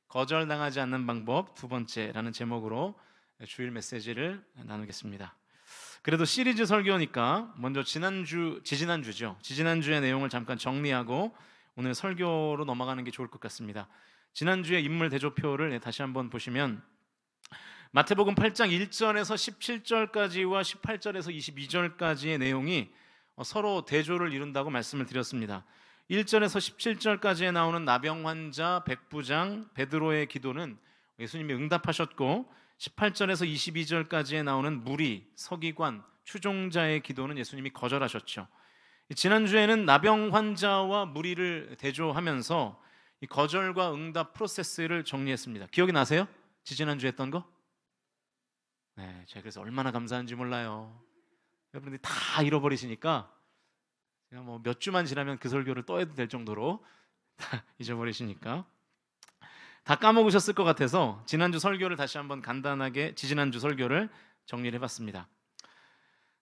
거절당하지 않는 방법 두 번째라는 제목으로 주일 메시지를 나누겠습니다. 그래도 시리즈 설교니까 먼저 지지난주의 내용을 잠깐 정리하고 오늘 설교로 넘어가는 게 좋을 것 같습니다. 지난주의 인물 대조표를 다시 한번 보시면 마태복음 8장 1절에서 17절까지와 18절에서 22절까지의 내용이 서로 대조를 이룬다고 말씀을 드렸습니다. 1절에서 17절까지에 나오는 나병 환자, 백부장, 베드로의 기도는 예수님이 응답하셨고 18절에서 22절까지에 나오는 무리, 서기관, 추종자의 기도는 예수님이 거절하셨죠. 지난주에는 나병 환자와 무리를 대조하면서 이 거절과 응답 프로세스를 정리했습니다. 기억이 나세요? 지난주에 했던 거? 네, 제가 그래서 얼마나 감사한지 몰라요. 여러분들이 다 잃어버리시니까 그냥 뭐 몇 주만 지나면 그 설교를 또 해도 될 정도로 다 잊어버리시니까 다 까먹으셨을 것 같아서 지난주 설교를 다시 한번 간단하게 지지난주 설교를 정리를 해봤습니다.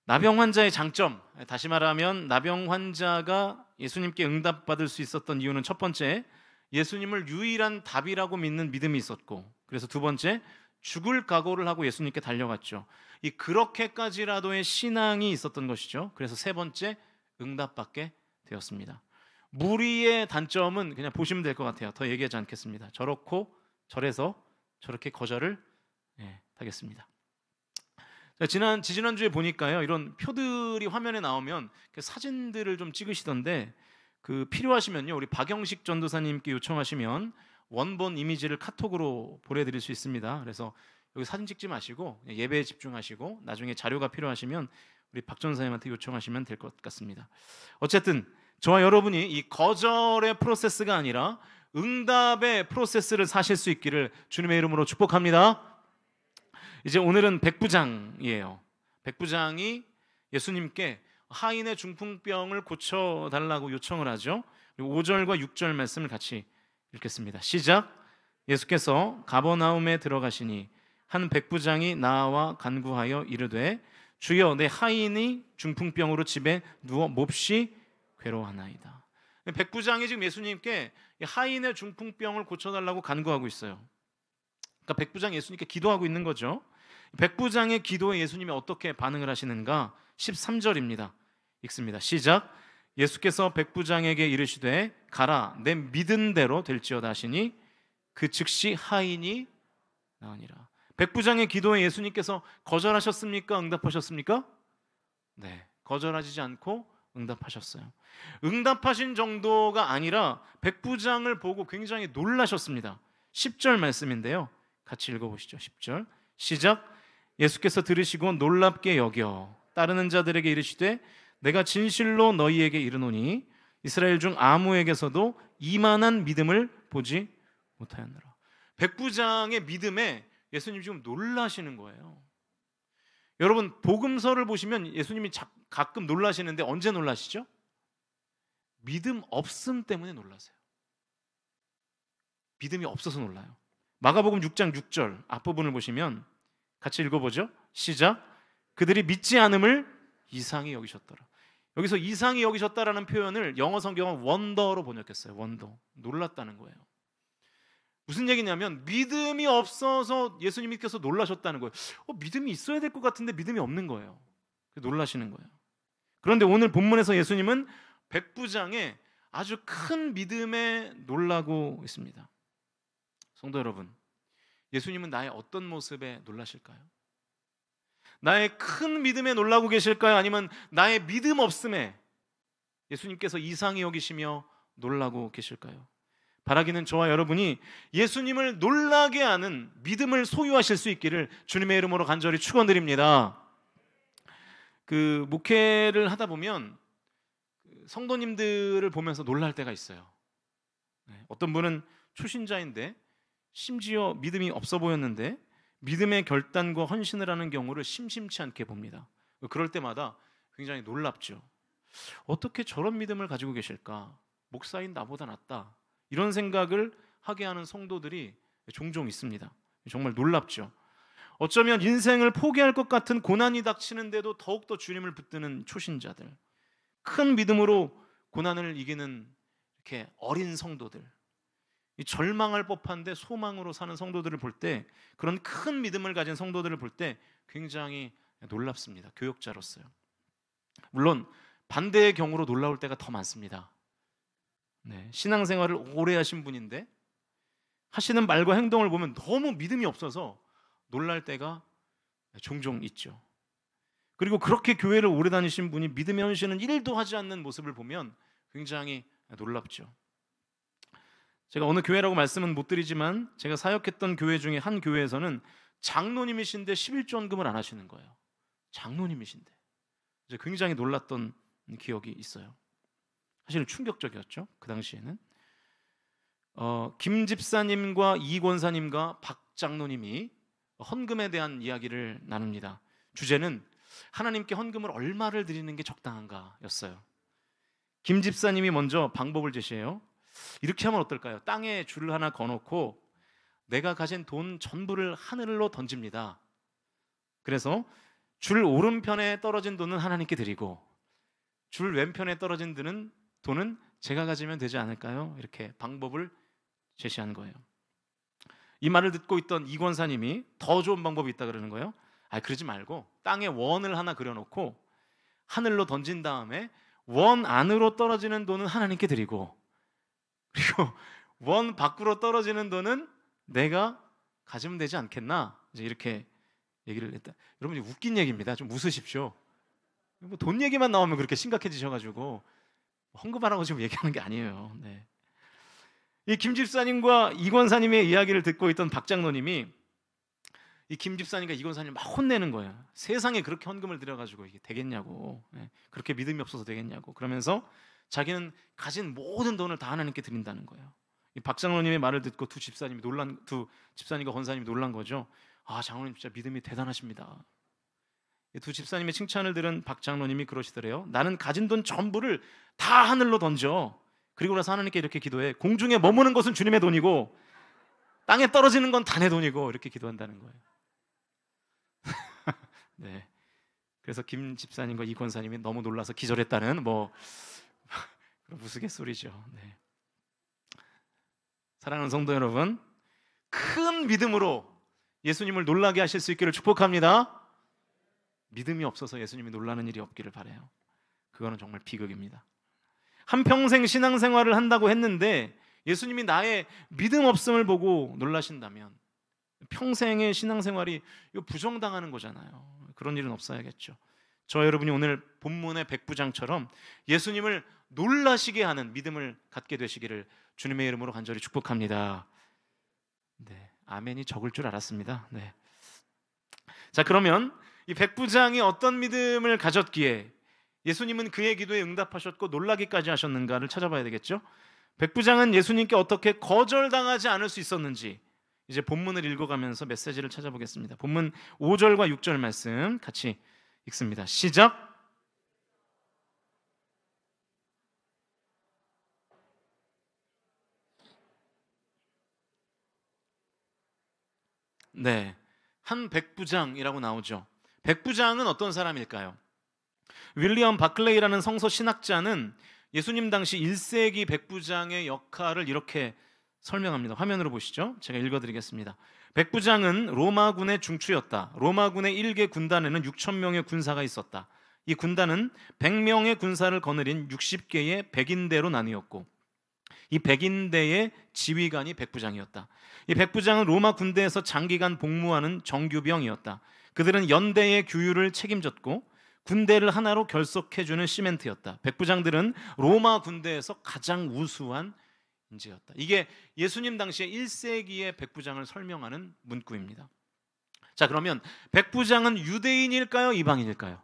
나병 환자의 장점, 다시 말하면 나병 환자가 예수님께 응답받을 수 있었던 이유는 첫 번째, 예수님을 유일한 답이라고 믿는 믿음이 있었고, 그래서 두 번째, 죽을 각오를 하고 예수님께 달려갔죠. 이 그렇게까지라도의 신앙이 있었던 것이죠. 그래서 세 번째, 응답받게 되었습니다. 무리의 단점은 그냥 보시면 될 것 같아요. 더 얘기하지 않겠습니다. 저렇고 저래서 저렇게 거절을 하겠습니다. 지난주에 보니까요, 이런 표들이 화면에 나오면 사진들을 좀 찍으시던데 필요하시면요, 우리 박영식 전도사님께 요청하시면 원본 이미지를 카톡으로 보내드릴 수 있습니다. 그래서 여기 사진 찍지 마시고 예배에 집중하시고 나중에 자료가 필요하시면 우리 박 전사님한테 요청하시면 될 것 같습니다. 어쨌든 저와 여러분이 이 거절의 프로세스가 아니라 응답의 프로세스를 사실 수 있기를 주님의 이름으로 축복합니다. 이제 오늘은 백부장이에요. 백부장이 예수님께 하인의 중풍병을 고쳐달라고 요청을 하죠. 5절과 6절 말씀을 같이 읽겠습니다. 시작. 예수께서 가버나움에 들어가시니 한 백부장이 나와 간구하여 이르되 주여, 내 하인이 중풍병으로 집에 누워 몹시 괴로워하나이다. 백부장이 지금 예수님께 하인의 중풍병을 고쳐달라고 간구하고 있어요. 그러니까 백부장이 예수님께 기도하고 있는 거죠. 백부장의 기도에 예수님이 어떻게 반응을 하시는가? 13절입니다. 읽습니다. 시작. 예수께서 백부장에게 이르시되 가라, 내 믿은 대로 될지어다 하시니 그 즉시 하인이 나으니라. 백부장의 기도에 예수님께서 거절하셨습니까? 응답하셨습니까? 네, 거절하지 않고 응답하셨어요. 응답하신 정도가 아니라 백부장을 보고 굉장히 놀라셨습니다. 10절 말씀인데요, 같이 읽어보시죠. 10절 시작. 예수께서 들으시고 놀랍게 여겨 따르는 자들에게 이르시되 내가 진실로 너희에게 이르노니 이스라엘 중 아무에게서도 이만한 믿음을 보지 못하였느라. 백부장의 믿음에 예수님 지금 놀라시는 거예요. 여러분, 복음서를 보시면 예수님이 가끔 놀라시는데 언제 놀라시죠? 믿음 없음 때문에 놀라세요. 믿음이 없어서 놀라요. 마가복음 6장 6절 앞부분을 보시면 같이 읽어보죠. 시작. 그들이 믿지 않음을 이상히 여기셨더라. 여기서 이상히 여기셨다라는 표현을 영어 성경은 원더로 번역했어요. 원더, 놀랐다는 거예요. 무슨 얘기냐면 믿음이 없어서 예수님께서 놀라셨다는 거예요. 믿음이 있어야 될 것 같은데 믿음이 없는 거예요. 놀라시는 거예요. 그런데 오늘 본문에서 예수님은 백부장의 아주 큰 믿음에 놀라고 있습니다. 성도 여러분, 예수님은 나의 어떤 모습에 놀라실까요? 나의 큰 믿음에 놀라고 계실까요? 아니면 나의 믿음 없음에 예수님께서 이상히 여기시며 놀라고 계실까요? 바라기는 저와 여러분이 예수님을 놀라게 하는 믿음을 소유하실 수 있기를 주님의 이름으로 간절히 축원드립니다. 목회를 하다 보면 성도님들을 보면서 놀랄 때가 있어요. 어떤 분은 초신자인데 심지어 믿음이 없어 보였는데 믿음의 결단과 헌신을 하는 경우를 심심치 않게 봅니다. 그럴 때마다 굉장히 놀랍죠. 어떻게 저런 믿음을 가지고 계실까? 목사인 나보다 낫다. 이런 생각을 하게 하는 성도들이 종종 있습니다. 정말 놀랍죠. 어쩌면 인생을 포기할 것 같은 고난이 닥치는데도 더욱더 주님을 붙드는 초신자들, 큰 믿음으로 고난을 이기는 이렇게 어린 성도들, 이 절망할 법한데 소망으로 사는 성도들을 볼 때, 그런 큰 믿음을 가진 성도들을 볼 때 굉장히 놀랍습니다. 교역자로서요. 물론 반대의 경우로 놀라울 때가 더 많습니다. 네, 신앙생활을 오래 하신 분인데 하시는 말과 행동을 보면 너무 믿음이 없어서 놀랄 때가 종종 있죠. 그리고 그렇게 교회를 오래 다니신 분이 믿음의 헌신은 1도 하지 않는 모습을 보면 굉장히 놀랍죠. 제가 어느 교회라고 말씀은 못 드리지만 제가 사역했던 교회 중에 한 교회에서는 장로님이신데 11조원금을 안 하시는 거예요. 장로님이신데. 이제 굉장히 놀랐던 기억이 있어요. 사실은 충격적이었죠. 그 당시에는 김 집사님과 이 권사님과 박 장로님이 헌금에 대한 이야기를 나눕니다. 주제는 하나님께 헌금을 얼마를 드리는 게 적당한가였어요. 김 집사님이 먼저 방법을 제시해요. 이렇게 하면 어떨까요? 땅에 줄을 하나 거놓고 내가 가진 돈 전부를 하늘로 던집니다. 그래서 줄 오른편에 떨어진 돈은 하나님께 드리고 줄 왼편에 떨어진 돈은 제가 가지면 되지 않을까요? 이렇게 방법을 제시한 거예요. 이 말을 듣고 있던 이 권사님이 더 좋은 방법이 있다 그러는 거예요. 그러지 말고 땅에 원을 하나 그려놓고 하늘로 던진 다음에 원 안으로 떨어지는 돈은 하나님께 드리고, 그리고 원 밖으로 떨어지는 돈은 내가 가지면 되지 않겠나? 이제 이렇게 얘기를 했다. 여러분, 웃긴 얘기입니다. 좀 웃으십시오. 뭐 돈 얘기만 나오면 그렇게 심각해지셔가지고 헌금하라고 지금 얘기하는 게 아니에요. 네. 이 김 집사님과 이 권사님의 이야기를 듣고 있던 박 장로님이 이 김 집사님과 이 권사님 막 혼내는 거예요. 세상에 그렇게 헌금을 드려가지고 이게 되겠냐고, 그렇게 믿음이 없어서 되겠냐고. 그러면서 자기는 가진 모든 돈을 다 하나님께 드린다는 거예요. 이 박 장로님의 말을 듣고 두 집사님과 권사님이 놀란 거죠. 장로님 진짜 믿음이 대단하십니다. 이 두 집사님의 칭찬을 들은 박 장로님이 그러시더래요. 나는 가진 돈 전부를 다 하늘로 던져. 그리고 나서 하나님께 이렇게 기도해. 공중에 머무는 것은 주님의 돈이고 땅에 떨어지는 건 다 내 돈이고, 이렇게 기도한다는 거예요. 네. 그래서 김 집사님과 이 권사님이 너무 놀라서 기절했다는 그런 우스갯소리죠. 네. 사랑하는 성도 여러분, 큰 믿음으로 예수님을 놀라게 하실 수 있기를 축복합니다. 믿음이 없어서 예수님이 놀라는 일이 없기를 바라요. 그거는 정말 비극입니다. 한평생 신앙생활을 한다고 했는데 예수님이 나의 믿음 없음을 보고 놀라신다면 평생의 신앙생활이 이거 부정당하는 거잖아요. 그런 일은 없어야겠죠. 저 여러분이 오늘 본문의 백부장처럼 예수님을 놀라시게 하는 믿음을 갖게 되시기를 주님의 이름으로 간절히 축복합니다. 네, 아멘이 적을 줄 알았습니다. 네. 자, 그러면 이 백부장이 어떤 믿음을 가졌기에 예수님은 그의 기도에 응답하셨고 놀라기까지 하셨는가를 찾아봐야 되겠죠. 백부장은 예수님께 어떻게 거절당하지 않을 수 있었는지 이제 본문을 읽어가면서 메시지를 찾아보겠습니다. 본문 5절과 6절 말씀 같이 읽습니다. 시작. 네, 한 백부장이라고 나오죠. 백부장은 어떤 사람일까요? 윌리엄 바클레이라는 성서 신학자는 예수님 당시 1세기 백부장의 역할을 이렇게 설명합니다. 화면으로 보시죠. 제가 읽어드리겠습니다. 백부장은 로마군의 중추였다. 로마군의 1개 군단에는 6,000명의 군사가 있었다. 이 군단은 100명의 군사를 거느린 60개의 백인대로 나뉘었고 이 백인대의 지휘관이 백부장이었다. 이 백부장은 로마 군대에서 장기간 복무하는 정규병이었다. 그들은 연대의 규율을 책임졌고 군대를 하나로 결속해주는 시멘트였다. 백부장들은 로마 군대에서 가장 우수한 인재였다. 이게 예수님 당시에 1세기의 백부장을 설명하는 문구입니다. 자, 그러면 백부장은 유대인일까요? 이방인일까요?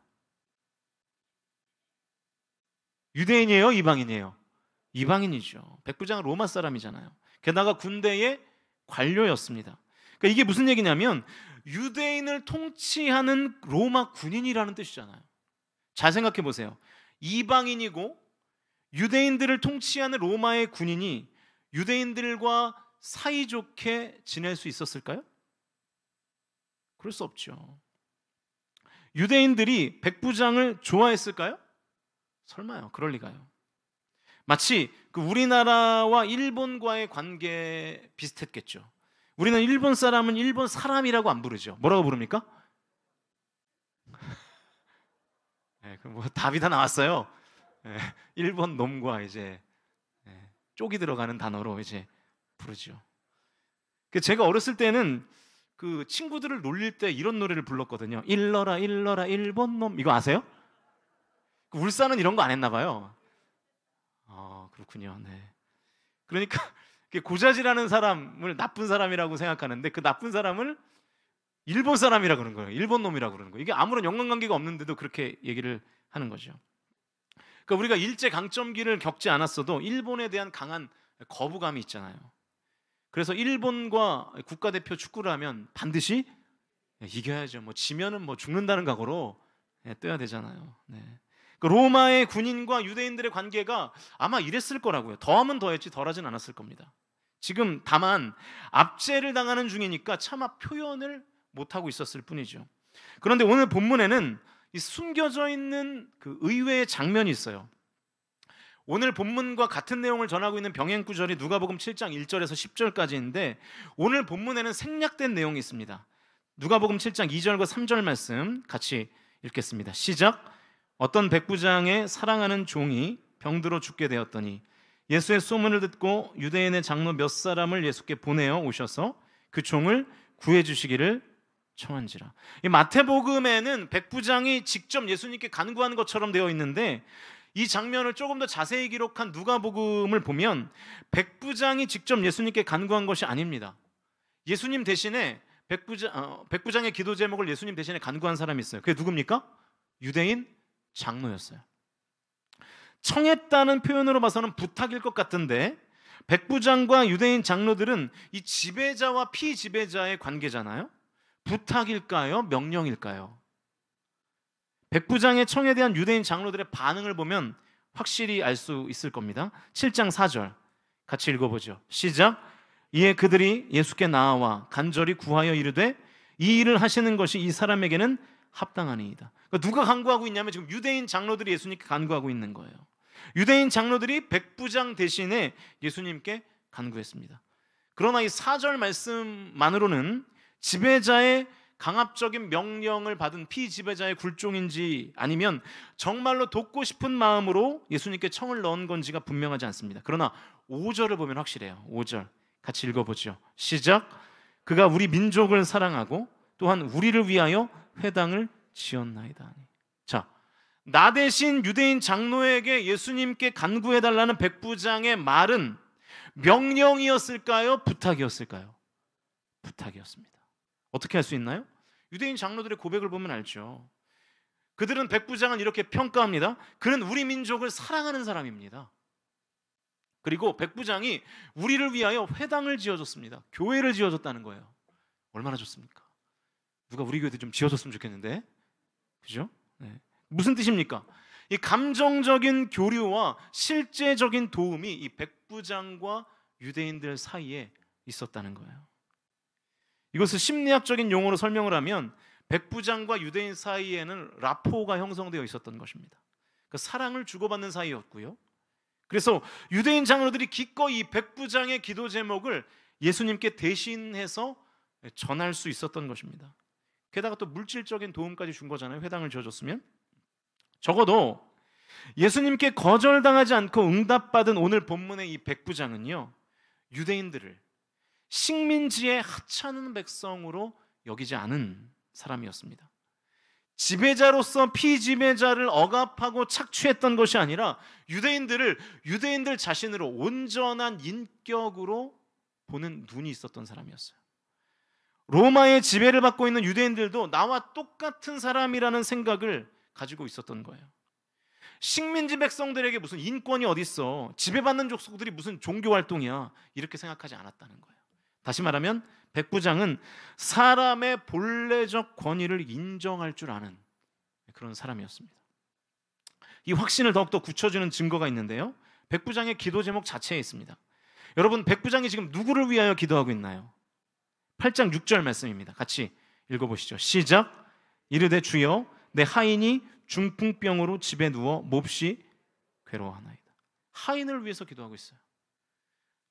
유대인이에요? 이방인이에요? 이방인이죠. 백부장은 로마 사람이잖아요. 게다가 군대의 관료였습니다. 그러니까 이게 무슨 얘기냐면 유대인을 통치하는 로마 군인이라는 뜻이잖아요. 잘 생각해 보세요. 이방인이고 유대인들을 통치하는 로마의 군인이 유대인들과 사이좋게 지낼 수 있었을까요? 그럴 수 없죠. 유대인들이 백부장을 좋아했을까요? 설마요. 그럴 리가요. 마치 그 우리나라와 일본과의 관계 비슷했겠죠. 우리는 일본 사람은 일본 사람이라고 안 부르죠. 뭐라고 부릅니까? 네, 뭐 답이 다 나왔어요. 네, 일본 놈과 이제 쪽이 들어가는 단어로 이제 부르죠. 제가 어렸을 때는 그 친구들을 놀릴 때 이런 노래를 불렀거든요. 일러라 일러라 일본 놈. 이거 아세요? 울산은 이런 거 안 했나 봐요. 아, 그렇군요. 네. 그러니까 고자질하는 사람을 나쁜 사람이라고 생각하는데 그 나쁜 사람을 일본 사람이라 그러는 거예요. 일본 놈이라고 그러는 거예요. 이게 아무런 연관관계가 없는데도 그렇게 얘기를 하는 거죠. 그러니까 우리가 일제 강점기를 겪지 않았어도 일본에 대한 강한 거부감이 있잖아요. 그래서 일본과 국가대표 축구를 하면 반드시 이겨야죠. 뭐 지면은 뭐 죽는다는 각오로 떠야 되잖아요. 네. 로마의 군인과 유대인들의 관계가 아마 이랬을 거라고요. 더하면 더했지 덜하진 않았을 겁니다. 지금 다만 압제를 당하는 중이니까 차마 표현을 못하고 있었을 뿐이죠. 그런데 오늘 본문에는 이 숨겨져 있는 그 의외의 장면이 있어요. 오늘 본문과 같은 내용을 전하고 있는 병행 구절이 누가복음 7장 1절에서 10절까지인데 오늘 본문에는 생략된 내용이 있습니다. 누가복음 7장 2절과 3절 말씀 같이 읽겠습니다. 시작. 어떤 백부장의 사랑하는 종이 병들어 죽게 되었더니 예수의 소문을 듣고 유대인의 장로 몇 사람을 예수께 보내어 오셔서 그 종을 구해 주시기를 청한지라. 이 마태복음에는 백부장이 직접 예수님께 간구하는 것처럼 되어 있는데 이 장면을 조금 더 자세히 기록한 누가복음을 보면 백부장이 직접 예수님께 간구한 것이 아닙니다. 예수님 대신에 백부장의 기도 제목을 예수님 대신에 간구한 사람이 있어요. 그게 누굽니까? 유대인 장로였어요. 청했다는 표현으로 봐서는 부탁일 것 같은데 백부장과 유대인 장로들은 이 지배자와 피지배자의 관계잖아요. 부탁일까요? 명령일까요? 백부장의 청에 대한 유대인 장로들의 반응을 보면 확실히 알 수 있을 겁니다. 7장 4절 같이 읽어보죠. 시작. 이에 그들이 예수께 나아와 간절히 구하여 이르되 이 일을 하시는 것이 이 사람에게는 합당하니이다. 그러니까 누가 간구하고 있냐면 지금 유대인 장로들이 예수님께 간구하고 있는 거예요. 유대인 장로들이 백부장 대신에 예수님께 간구했습니다. 그러나 이 4절 말씀만으로는 지배자의 강압적인 명령을 받은 피지배자의 굴종인지 아니면 정말로 돕고 싶은 마음으로 예수님께 청을 넣은 건지가 분명하지 않습니다. 그러나 5절을 보면 확실해요. 5절 같이 읽어보죠. 시작. 그가 우리 민족을 사랑하고 또한 우리를 위하여 회당을 지었나이다. 자, 나 대신 유대인 장로에게 예수님께 간구해달라는 백부장의 말은 명령이었을까요? 부탁이었을까요? 부탁이었습니다. 어떻게 할 수 있나요? 유대인 장로들의 고백을 보면 알죠. 그들은 백부장을 이렇게 평가합니다. 그는 우리 민족을 사랑하는 사람입니다. 그리고 백부장이 우리를 위하여 회당을 지어줬습니다. 교회를 지어줬다는 거예요. 얼마나 좋습니까? 누가 우리 교회도 좀 지어줬으면 좋겠는데, 그죠? 네. 무슨 뜻입니까? 이 감정적인 교류와 실제적인 도움이 이 백부장과 유대인들 사이에 있었다는 거예요. 이것을 심리학적인 용어로 설명을 하면 백부장과 유대인 사이에는 라포가 형성되어 있었던 것입니다. 그러니까 사랑을 주고받는 사이였고요. 그래서 유대인 장로들이 기꺼이 이 백부장의 기도 제목을 예수님께 대신해서 전할 수 있었던 것입니다. 게다가 또 물질적인 도움까지 준 거잖아요. 회당을 지어줬으면. 적어도 예수님께 거절당하지 않고 응답받은 오늘 본문의 이 백부장은요, 유대인들을 식민지의 하찮은 백성으로 여기지 않은 사람이었습니다. 지배자로서 피지배자를 억압하고 착취했던 것이 아니라 유대인들 자신으로 온전한 인격으로 보는 눈이 있었던 사람이었어요. 로마의 지배를 받고 있는 유대인들도 나와 똑같은 사람이라는 생각을 가지고 있었던 거예요. 식민지 백성들에게 무슨 인권이 어딨어, 지배받는 족속들이 무슨 종교활동이야, 이렇게 생각하지 않았다는 거예요. 다시 말하면 백부장은 사람의 본래적 권위를 인정할 줄 아는 그런 사람이었습니다. 이 확신을 더욱더 굳혀주는 증거가 있는데요, 백부장의 기도 제목 자체에 있습니다. 여러분, 백부장이 지금 누구를 위하여 기도하고 있나요? 8장 6절 말씀입니다. 같이 읽어보시죠. 시작. 이르되 주여 내 하인이 중풍병으로 집에 누워 몹시 괴로워하나이다. 하인을 위해서 기도하고 있어요.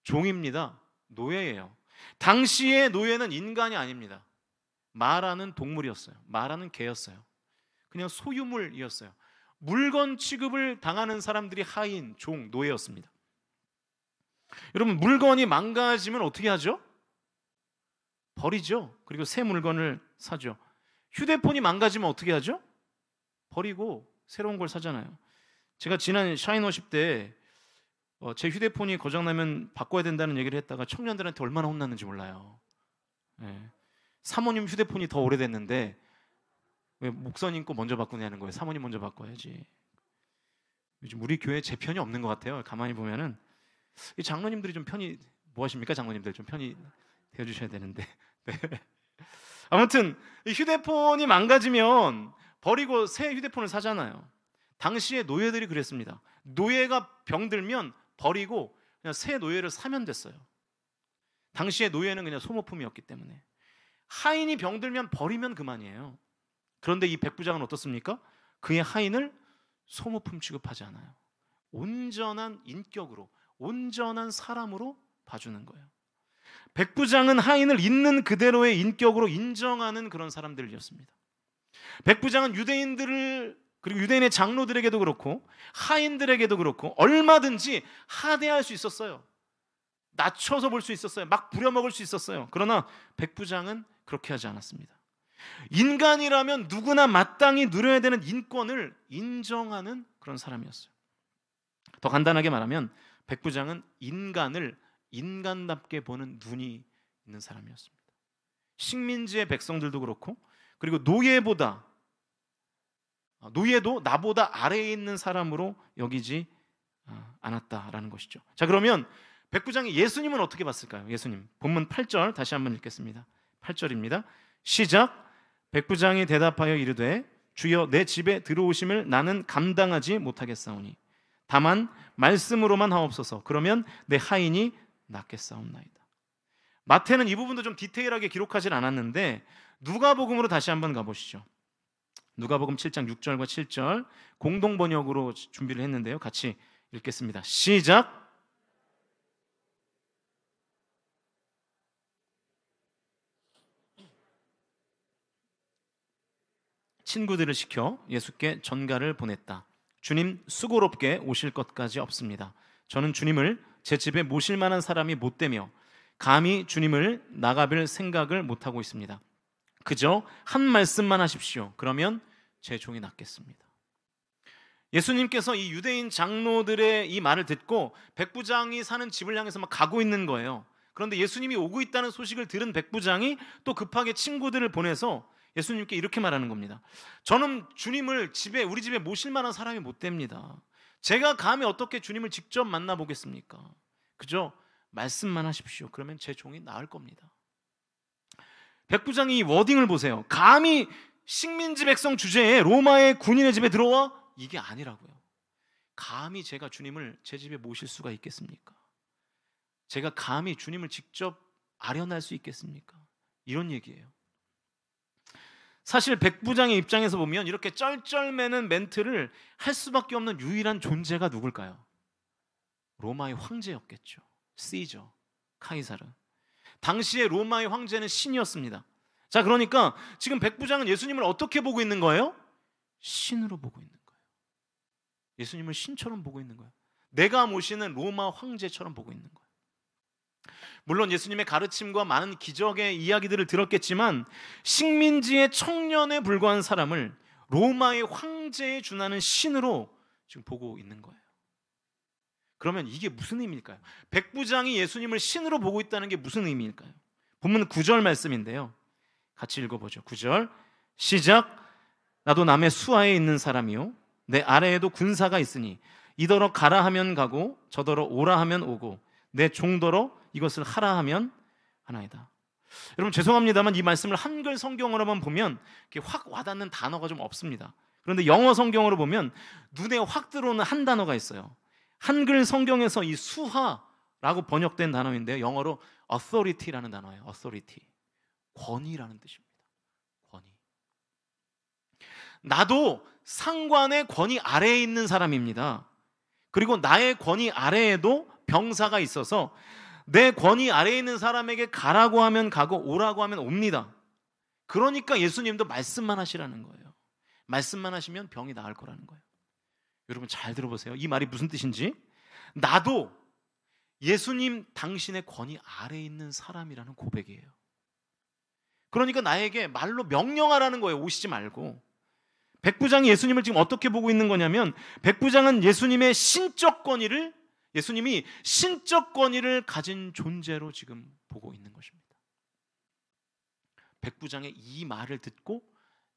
종입니다. 노예예요. 당시의 노예는 인간이 아닙니다. 말하는 동물이었어요. 말하는 개였어요. 그냥 소유물이었어요. 물건 취급을 당하는 사람들이 하인, 종, 노예였습니다. 여러분, 물건이 망가지면 어떻게 하죠? 버리죠. 그리고 새 물건을 사죠. 휴대폰이 망가지면 어떻게 하죠? 버리고 새로운 걸 사잖아요. 제가 지난 샤인워십 때 제 휴대폰이 고장나면 바꿔야 된다는 얘기를 했다가 청년들한테 얼마나 혼났는지 몰라요. 사모님 휴대폰이 더 오래됐는데 왜 목사님 거 먼저 바꾸냐는 거예요. 사모님 먼저 바꿔야지. 요즘 우리 교회 제 편이 없는 것 같아요. 가만히 보면은 이 장로님들이 좀 편히 뭐 하십니까? 장로님들 좀 편히 대해주셔야 되는데. 네. 아무튼 이 휴대폰이 망가지면 버리고 새 휴대폰을 사잖아요. 당시에 노예들이 그랬습니다. 노예가 병들면 버리고 그냥 새 노예를 사면 됐어요. 당시에 노예는 그냥 소모품이었기 때문에. 하인이 병들면 버리면 그만이에요. 그런데 이 백부장은 어떻습니까? 그의 하인을 소모품 취급하지 않아요. 온전한 인격으로, 온전한 사람으로 봐주는 거예요. 백부장은 하인을 있는 그대로의 인격으로 인정하는 그런 사람들이었습니다. 백부장은 유대인들을, 그리고 유대인의 장로들에게도 그렇고 하인들에게도 그렇고 얼마든지 하대할 수 있었어요. 낮춰서 볼 수 있었어요. 막 부려먹을 수 있었어요. 그러나 백부장은 그렇게 하지 않았습니다. 인간이라면 누구나 마땅히 누려야 되는 인권을 인정하는 그런 사람이었어요. 더 간단하게 말하면 백부장은 인간을 인간답게 보는 눈이 있는 사람이었습니다. 식민지의 백성들도 그렇고, 그리고 노예도 나보다 아래에 있는 사람으로 여기지 않았다라는 것이죠. 자, 그러면 백부장이 예수님은 어떻게 봤을까요? 예수님, 본문 8절 다시 한번 읽겠습니다. 8절입니다. 시작. 백부장이 대답하여 이르되 주여, 내 집에 들어오심을 나는 감당하지 못하겠사오니 다만 말씀으로만 하옵소서. 그러면 내 하인이 낫겠사옵나이다. 마태는 이 부분도 좀 디테일하게 기록하진 않았는데 누가복음으로 다시 한번 가보시죠. 누가복음 7장 6절과 7절 공동 번역으로 준비를 했는데요. 같이 읽겠습니다. 시작. 친구들을 시켜 예수께 전가를 보냈다. 주님, 수고롭게 오실 것까지 없습니다. 저는 주님을 제 집에 모실 만한 사람이 못 되며 감히 주님을 나가뵐 생각을 못하고 있습니다. 그저 한 말씀만 하십시오. 그러면 제 종이 낫겠습니다. 예수님께서 이 유대인 장로들의 이 말을 듣고 백부장이 사는 집을 향해서 막 가고 있는 거예요. 그런데 예수님이 오고 있다는 소식을 들은 백부장이 또 급하게 친구들을 보내서 예수님께 이렇게 말하는 겁니다. 저는 주님을 우리 집에 모실 만한 사람이 못 됩니다. 제가 감히 어떻게 주님을 직접 만나보겠습니까? 그저 말씀만 하십시오. 그러면 제 종이 나을 겁니다. 백부장이 이 워딩을 보세요. 감히 식민지 백성 주제에 로마의 군인의 집에 들어와? 이게 아니라고요. 감히 제가 주님을 제 집에 모실 수가 있겠습니까? 제가 감히 주님을 직접 아련할 수 있겠습니까? 이런 얘기예요. 사실 백부장의 입장에서 보면 이렇게 쩔쩔매는 멘트를 할 수밖에 없는 유일한 존재가 누굴까요? 로마의 황제였겠죠. 시저, 카이사르. 당시에 로마의 황제는 신이었습니다. 자, 그러니까 지금 백부장은 예수님을 어떻게 보고 있는 거예요? 신으로 보고 있는 거예요. 예수님을 신처럼 보고 있는 거예요. 내가 모시는 로마 황제처럼 보고 있는 거예요. 물론 예수님의 가르침과 많은 기적의 이야기들을 들었겠지만 식민지의 청년에 불과한 사람을 로마의 황제에 준하는 신으로 지금 보고 있는 거예요. 그러면 이게 무슨 의미일까요? 백부장이 예수님을 신으로 보고 있다는 게 무슨 의미일까요? 본문 9절 말씀인데요. 같이 읽어보죠. 9절 시작. 나도 남의 수하에 있는 사람이요 내 아래에도 군사가 있으니 이더러 가라 하면 가고 저더러 오라 하면 오고 내 종더러 이것을 하라 하면 하나이다. 여러분 죄송합니다만 이 말씀을 한글 성경으로만 보면 이렇게 확 와닿는 단어가 좀 없습니다. 그런데 영어 성경으로 보면 눈에 확 들어오는 한 단어가 있어요. 한글 성경에서 이 수하라고 번역된 단어인데요. 영어로 authority라는 단어예요. authority. 권위라는 뜻입니다. 권위. 나도 상관의 권위 아래에 있는 사람입니다. 그리고 나의 권위 아래에도 병사가 있어서 내 권위 아래에 있는 사람에게 가라고 하면 가고 오라고 하면 옵니다. 그러니까 예수님도 말씀만 하시라는 거예요. 말씀만 하시면 병이 나을 거라는 거예요. 여러분 잘 들어보세요. 이 말이 무슨 뜻인지. 나도 예수님 당신의 권위 아래에 있는 사람이라는 고백이에요. 그러니까 나에게 말로 명령하라는 거예요. 오시지 말고. 백부장이 예수님을 지금 어떻게 보고 있는 거냐면, 백부장은 예수님의 신적 권위를, 예수님이 신적 권위를 가진 존재로 지금 보고 있는 것입니다. 백부장의 이 말을 듣고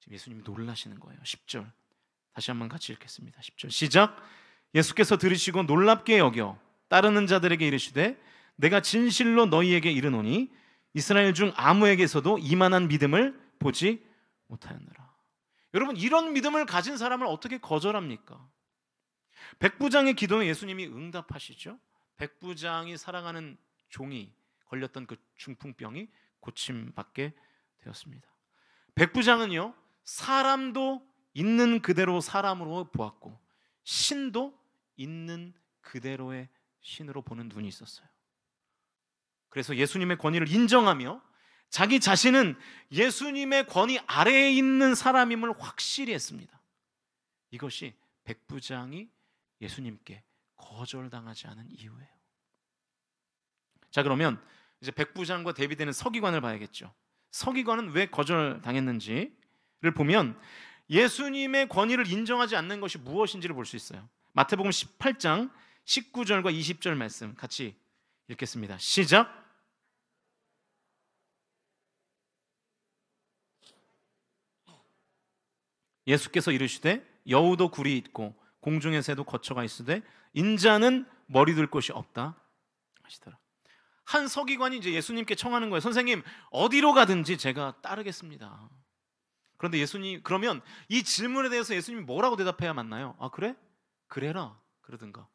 지금 예수님이 놀라시는 거예요. 10절 다시 한번 같이 읽겠습니다. 10절 시작. 예수께서 들으시고 놀랍게 여겨 따르는 자들에게 이르시되 내가 진실로 너희에게 이르노니 이스라엘 중 아무에게서도 이만한 믿음을 보지 못하였느라. 여러분, 이런 믿음을 가진 사람을 어떻게 거절합니까? 백부장의 기도에 예수님이 응답하시죠. 백부장이 사랑하는 종이 걸렸던 그 중풍병이 고침받게 되었습니다. 백부장은요, 사람도 있는 그대로 사람으로 보았고 신도 있는 그대로의 신으로 보는 눈이 있었어요. 그래서 예수님의 권위를 인정하며 자기 자신은 예수님의 권위 아래에 있는 사람임을 확실히 했습니다. 이것이 백부장이 예수님께 거절당하지 않은 이유예요. 자, 그러면 이제 백부장과 대비되는 서기관을 봐야겠죠. 서기관은 왜 거절당했는지를 보면 예수님의 권위를 인정하지 않는 것이 무엇인지를 볼 수 있어요. 마태복음 18장 19절과 20절 말씀 같이 읽겠습니다. 시작. 예수께서 이르시되 여우도 굴이 있고 공중의 새도 거처가 있으되 인자는 머리 둘 곳이 없다 하시더라. 한 서기관이 이제 예수님께 청하는 거예요. 선생님, 어디로 가든지 제가 따르겠습니다. 그런데 예수님, 그러면 이 질문에 대해서 예수님이 뭐라고 대답해야 맞나요? 아, 그래? 그래라 그러든가,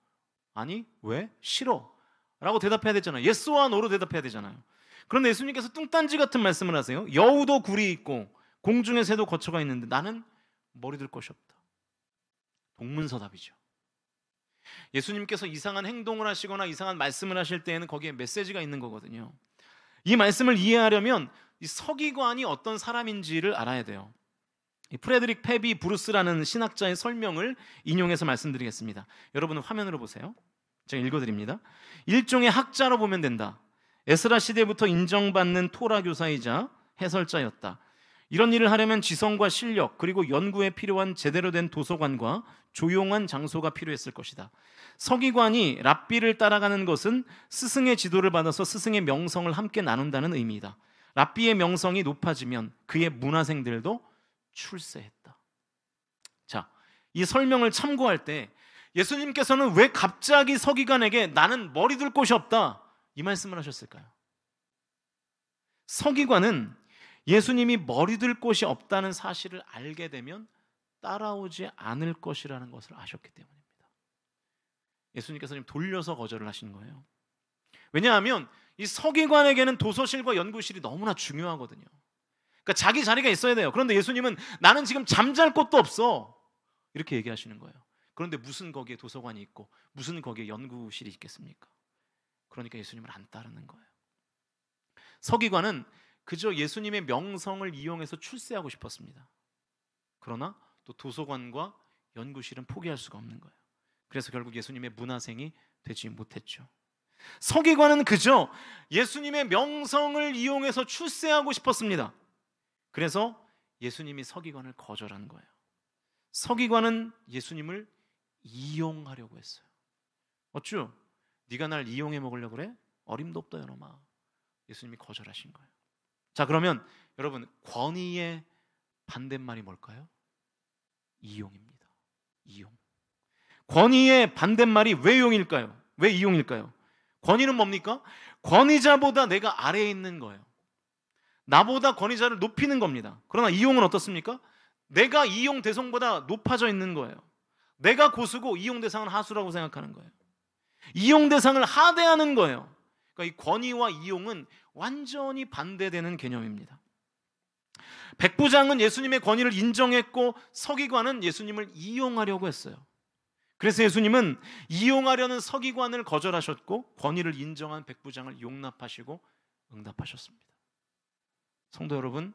아니 왜? 싫어 라고 대답해야 되잖아요. 예스와 노로 대답해야 되잖아요. 그런데 예수님께서 뚱딴지 같은 말씀을 하세요. 여우도 굴이 있고 공중의 새도 거처가 있는데 나는 머리 둘 곳이 없다. 동문서답이죠. 예수님께서 이상한 행동을 하시거나 이상한 말씀을 하실 때에는 거기에 메시지가 있는 거거든요. 이 말씀을 이해하려면 이 서기관이 어떤 사람인지를 알아야 돼요. 이 프레드릭 페비 브루스라는 신학자의 설명을 인용해서 말씀드리겠습니다. 여러분은 화면으로 보세요. 제가 읽어드립니다. 일종의 학자로 보면 된다. 에스라 시대부터 인정받는 토라 교사이자 해설자였다. 이런 일을 하려면 지성과 실력 그리고 연구에 필요한 제대로 된 도서관과 조용한 장소가 필요했을 것이다. 서기관이 랍비를 따라가는 것은 스승의 지도를 받아서 스승의 명성을 함께 나눈다는 의미이다. 랍비의 명성이 높아지면 그의 문화생들도 출세했다. 자, 이 설명을 참고할 때 예수님께서는 왜 갑자기 서기관에게 나는 머리 둘 곳이 없다 이 말씀을 하셨을까요? 서기관은 예수님이 머리 둘 곳이 없다는 사실을 알게 되면 따라오지 않을 것이라는 것을 아셨기 때문입니다. 예수님께서 지금 돌려서 거절을 하신 거예요. 왜냐하면 이 서기관에게는 도서실과 연구실이 너무나 중요하거든요. 그러니까 자기 자리가 있어야 돼요. 그런데 예수님은 나는 지금 잠잘 곳도 없어 이렇게 얘기하시는 거예요. 그런데 무슨 거기에 도서관이 있고 무슨 거기에 연구실이 있겠습니까? 그러니까 예수님을 안 따르는 거예요. 서기관은 그저 예수님의 명성을 이용해서 출세하고 싶었습니다. 그러나 또 도서관과 연구실은 포기할 수가 없는 거예요. 그래서 결국 예수님의 문화생이 되지 못했죠. 서기관은 그저 예수님의 명성을 이용해서 출세하고 싶었습니다. 그래서 예수님이 서기관을 거절한 거예요. 서기관은 예수님을 이용하려고 했어요. 어쭈? 네가 날 이용해 먹으려고 그래? 어림도 없다 여놈아. 예수님이 거절하신 거예요. 자, 그러면 여러분, 권위의 반대말이 뭘까요? 이용입니다. 이용. 권위의 반대말이 왜 이용일까요? 왜 이용일까요? 권위는 뭡니까? 권위자보다 내가 아래에 있는 거예요. 나보다 권위자를 높이는 겁니다. 그러나 이용은 어떻습니까? 내가 이용 대상보다 높아져 있는 거예요. 내가 고수고 이용 대상은 하수라고 생각하는 거예요. 이용 대상을 하대하는 거예요. 그러니까 이 권위와 이용은 완전히 반대되는 개념입니다. 백부장은 예수님의 권위를 인정했고 서기관은 예수님을 이용하려고 했어요. 그래서 예수님은 이용하려는 서기관을 거절하셨고 권위를 인정한 백부장을 용납하시고 응답하셨습니다. 성도 여러분,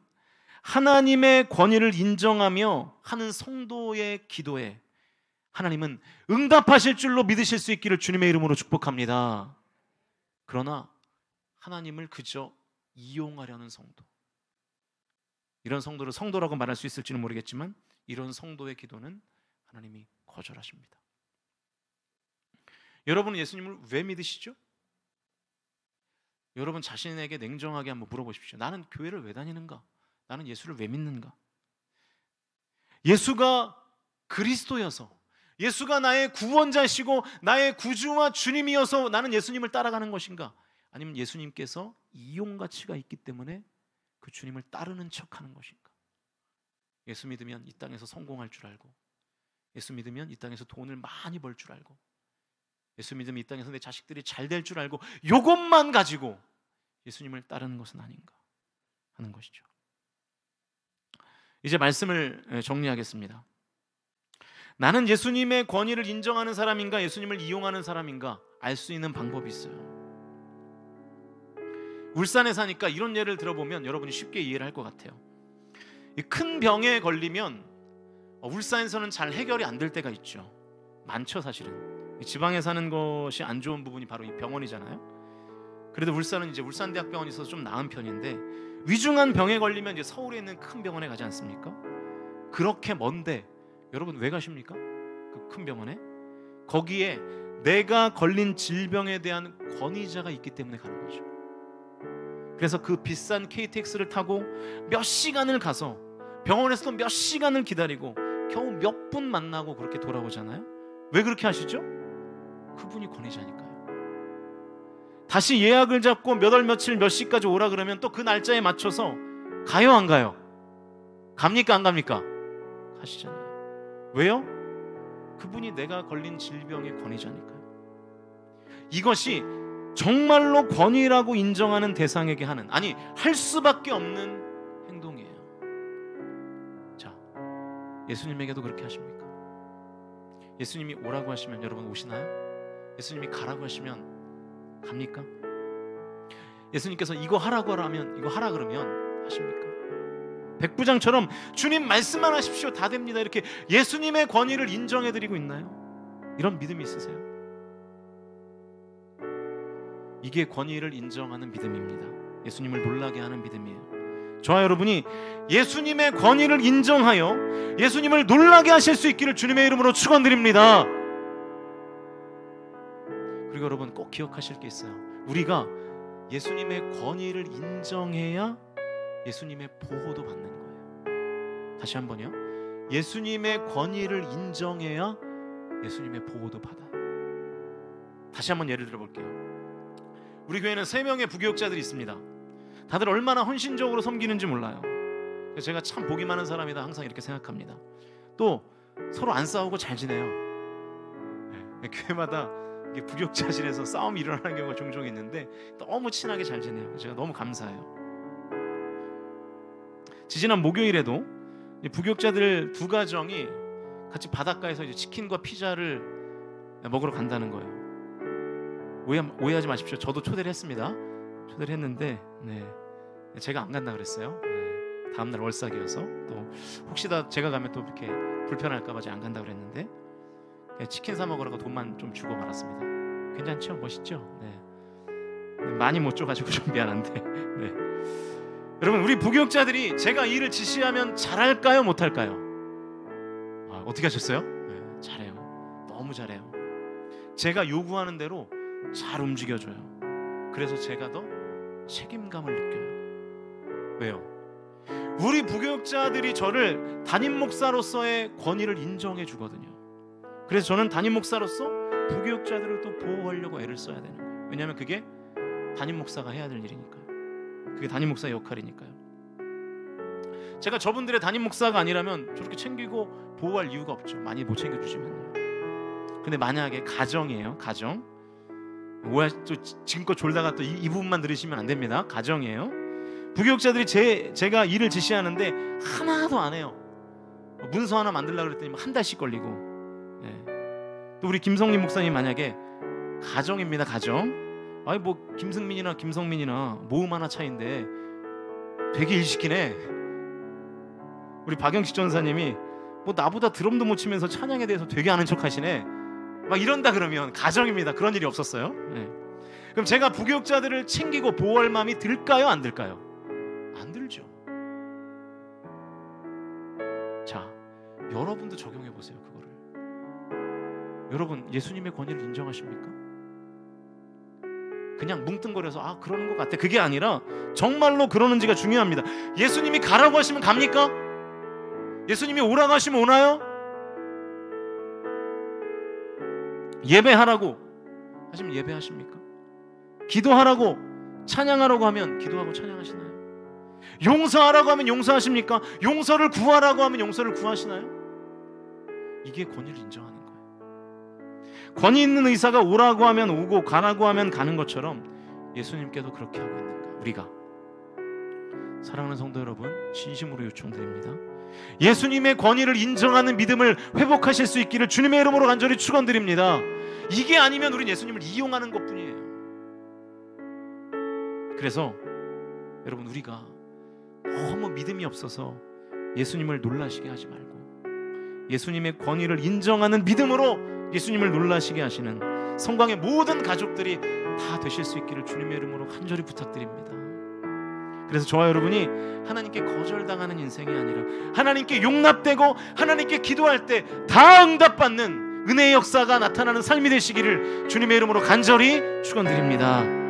하나님의 권위를 인정하며 하는 성도의 기도에 하나님은 응답하실 줄로 믿으실 수 있기를 주님의 이름으로 축복합니다. 그러나 하나님을 그저 이용하려는 성도, 이런 성도를 성도라고 말할 수 있을지는 모르겠지만 이런 성도의 기도는 하나님이 거절하십니다. 여러분은 예수님을 왜 믿으시죠? 여러분 자신에게 냉정하게 한번 물어보십시오. 나는 교회를 왜 다니는가? 나는 예수를 왜 믿는가? 예수가 그리스도여서, 예수가 나의 구원자시고 나의 구주와 주님이어서 나는 예수님을 따라가는 것인가? 아니면 예수님께서 이용 가치가 있기 때문에 그 주님을 따르는 척하는 것인가? 예수 믿으면 이 땅에서 성공할 줄 알고, 예수 믿으면 이 땅에서 돈을 많이 벌 줄 알고, 예수 믿으면 이 땅에서 내 자식들이 잘 될 줄 알고, 이것만 가지고 예수님을 따르는 것은 아닌가 하는 것이죠. 이제 말씀을 정리하겠습니다. 나는 예수님의 권위를 인정하는 사람인가, 예수님을 이용하는 사람인가 알 수 있는 방법이 있어요. 울산에 사니까 이런 예를 들어보면 여러분이 쉽게 이해를 할 것 같아요. 이 큰 병에 걸리면 울산에서는 잘 해결이 안 될 때가 있죠. 많죠, 사실은. 지방에 사는 것이 안 좋은 부분이 바로 이 병원이잖아요. 그래도 울산은 이제 울산대학병원이 있어서 좀 나은 편인데, 위중한 병에 걸리면 이제 서울에 있는 큰 병원에 가지 않습니까? 그렇게 먼데 여러분 왜 가십니까? 그 큰 병원에? 거기에 내가 걸린 질병에 대한 권위자가 있기 때문에 가는 거죠. 그래서 그 비싼 KTX를 타고 몇 시간을 가서 병원에서도 몇 시간을 기다리고 겨우 몇 분 만나고 그렇게 돌아오잖아요. 왜 그렇게 하시죠? 그분이 권위자니까요. 다시 예약을 잡고 몇 월 며칠 몇 시까지 오라 그러면 또 그 날짜에 맞춰서 가요, 안 가요? 갑니까, 안 갑니까? 가시잖아요. 왜요? 그분이 내가 걸린 질병의 권위자니까요. 이것이 정말로 권위라고 인정하는 대상에게 하는, 아니 할 수밖에 없는 행동이에요. 자, 예수님에게도 그렇게 하십니까? 예수님이 오라고 하시면 여러분 오시나요? 예수님이 가라고 하시면 갑니까? 예수님께서 이거 하라고 하면 이거 하라 그러면 하십니까? 백부장처럼 주님 말씀만 하십시오, 다 됩니다, 이렇게 예수님의 권위를 인정해드리고 있나요? 이런 믿음이 있으세요? 이게 권위를 인정하는 믿음입니다. 예수님을 놀라게 하는 믿음이에요. 저와 여러분이 예수님의 권위를 인정하여 예수님을 놀라게 하실 수 있기를 주님의 이름으로 축원드립니다. 그리고 여러분 꼭 기억하실 게 있어요. 우리가 예수님의 권위를 인정해야 예수님의 보호도 받는 거예요. 다시 한번요. 예수님의 권위를 인정해야 예수님의 보호도 받아요. 다시 한번 예를 들어볼게요. 우리 교회는 3명의 부교육자들이 있습니다. 다들 얼마나 헌신적으로 섬기는지 몰라요. 제가 참 복이 많은 사람이다 항상 이렇게 생각합니다. 또 서로 안 싸우고 잘 지내요. 네, 교회마다 부교육자실에서 싸움이 일어나는 경우가 종종 있는데 너무 친하게 잘 지내요. 제가 너무 감사해요. 지지난 목요일에도 부교육자들 2가정이 같이 바닷가에서 이제 치킨과 피자를 먹으러 간다는 거예요. 오해하지 마십시오. 저도 초대를 했습니다. 초대를 했는데 제가 안 간다 그랬어요. 다음날 월삭이어서 또 혹시 다 제가 가면 또 이렇게 불편할까봐 제가 안 간다 그랬는데 치킨 사 먹으라고 돈만 좀 주고 말았습니다. 괜찮죠? 멋있죠? 많이 못 줘가지고 좀 미안한데 여러분 우리 부교육자들이 제가 일을 지시하면 잘할까요? 못할까요? 어떻게 하셨어요? 잘해요. 너무 잘해요. 제가 요구하는 대로 잘 움직여줘요. 그래서 제가 더 책임감을 느껴요. 왜요? 우리 부교육자들이 저를 담임 목사로서의 권위를 인정해 주거든요. 그래서 저는 담임 목사로서 부교육자들을 또 보호하려고 애를 써야 되는 거예요. 왜냐하면 그게 담임 목사가 해야 될 일이니까요. 그게 담임 목사의 역할이니까요. 제가 저분들의 담임 목사가 아니라면 저렇게 챙기고 보호할 이유가 없죠. 많이 못 챙겨주시면요. 근데 만약에 가정이에요. 가정. 또 지금껏 졸다가 또 이 부분만 들으시면 안 됩니다. 가정이에요. 부교육자들이 제가 일을 지시하는데 하나도 안 해요. 문서 하나 만들려고 그랬더니 한 달씩 걸리고, 또 또 우리 김성림 목사님 만약에 가정입니다. 가정. 아니 뭐 김승민이나 김성민이나 모음 하나 차이인데 되게 일 시키네. 우리 박영식 전사님이 뭐 나보다 드럼도 못 치면서 찬양에 대해서 되게 아는 척 하시네. 막 이런다 그러면 가정입니다. 그런 일이 없었어요. 네. 그럼 제가 부교육자들을 챙기고 보호할 마음이 들까요? 안 들까요? 안 들죠. 자, 여러분도 적용해 보세요. 그거를. 여러분 예수님의 권위를 인정하십니까? 그냥 뭉뚱거려서 아 그러는 것 같아, 그게 아니라 정말로 그러는지가 중요합니다. 예수님이 가라고 하시면 갑니까? 예수님이 오라고 하시면 오나요? 예배하라고 하시면 예배하십니까? 기도하라고 찬양하라고 하면 기도하고 찬양하시나요? 용서하라고 하면 용서하십니까? 용서를 구하라고 하면 용서를 구하시나요? 이게 권위를 인정하는 거예요. 권위 있는 의사가 오라고 하면 오고 가라고 하면 가는 것처럼 예수님께도 그렇게 하고 있는가? 우리가 사랑하는 성도 여러분, 진심으로 요청드립니다. 예수님의 권위를 인정하는 믿음을 회복하실 수 있기를 주님의 이름으로 간절히 축원드립니다. 이게 아니면 우린 예수님을 이용하는 것뿐이에요. 그래서 여러분 우리가 너무 믿음이 없어서 예수님을 놀라시게 하지 말고 예수님의 권위를 인정하는 믿음으로 예수님을 놀라시게 하시는 성광의 모든 가족들이 다 되실 수 있기를 주님의 이름으로 간절히 부탁드립니다. 그래서 저와 여러분이 하나님께 거절당하는 인생이 아니라 하나님께 용납되고 하나님께 기도할 때 다 응답받는 은혜의 역사가 나타나는 삶이 되시기를 주님의 이름으로 간절히 축원드립니다.